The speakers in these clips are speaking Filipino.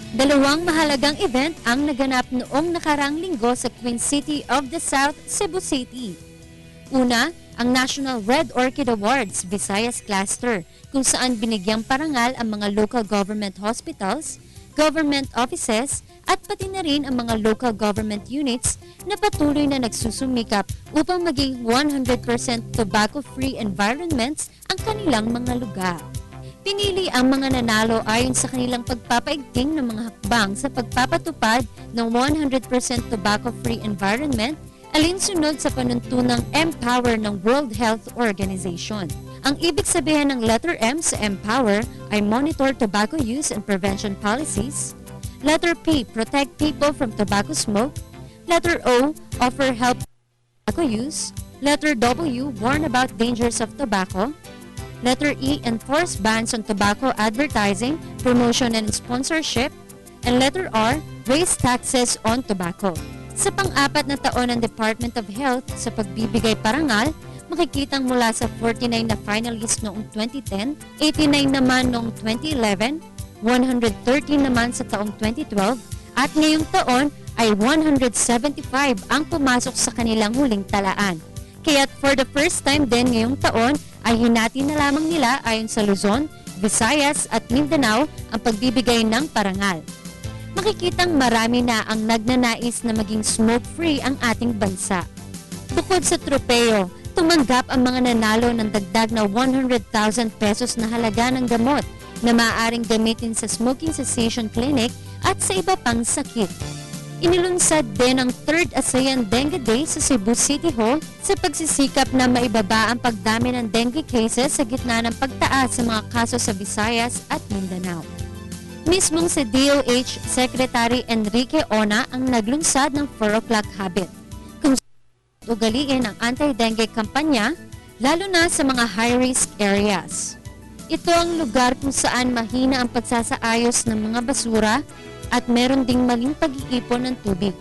Dalawang mahalagang event ang naganap noong nakaraang linggo sa Queen City of the South, Cebu City. Una, ang National Red Orchid Awards Visayas Cluster, kung saan binigyang parangal ang mga local government hospitals, government offices, at pati na rin ang mga local government units na patuloy na nagsusumikap upang maging 100% tobacco-free environments ang kanilang mga lugar. Pinili ang mga nanalo ayon sa kanilang pagpapaigting ng mga hakbang sa pagpapatupad ng 100% tobacco-free environment alinsunod sa panuntunang Empower ng World Health Organization. Ang ibig sabihin ng letter M sa Empower ay Monitor Tobacco Use and Prevention Policies. Letter P, Protect People from Tobacco Smoke. Letter O, Offer Help Tobacco Use. Letter W, Warn about dangers of tobacco. Letter E, enforce bans on tobacco advertising, promotion and sponsorship. And letter R, raise taxes on tobacco. Sa pang-apat na taon ng Department of Health sa pagbibigay parangal, makikitang mula sa 49 na finalists noong 2010, 89 naman noong 2011, 113 naman sa taong 2012, at ngayong taon ay 175 ang pumasok sa kanilang huling talaan. Kaya't for the first time din ngayong taon ay hinati na lamang nila ayon sa Luzon, Visayas at Mindanao ang pagbibigay ng parangal. Makikitang marami na ang nagnanais na maging smoke-free ang ating bansa. Bukod sa tropeo, tumanggap ang mga nanalo ng dagdag na 100,000 pesos na halaga ng gamot na maaaring gamitin sa smoking cessation clinic at sa iba pang sakit. Inilunsad din ang 3rd ASEAN Dengue Day sa Cebu City Hall sa pagsisikap na maibaba ang pagdami ng dengue cases sa gitna ng pagtaas sa mga kaso sa Visayas at Mindanao. Mismong si DOH Secretary Enrique Ona ang naglunsad ng 4 o'clock habit, kung saan ugaliin ang anti-dengue kampanya lalo na sa mga high-risk areas. Ito ang lugar kung saan mahina ang pagsasaayos ng mga basura at meron ding maling pag-iipon ng tubig.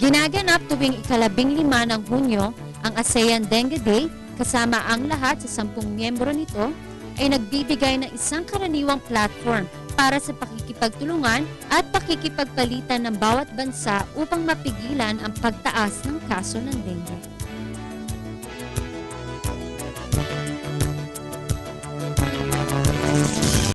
Ginaganap tuwing ika-15 ng Hunyo ang ASEAN Dengue Day kasama ang lahat sa 10 miyembro nito ay nagbibigay ng isang karaniwang platform para sa pakikipagtulungan at pakikipagpalitan ng bawat bansa upang mapigilan ang pagtaas ng kaso ng dengue.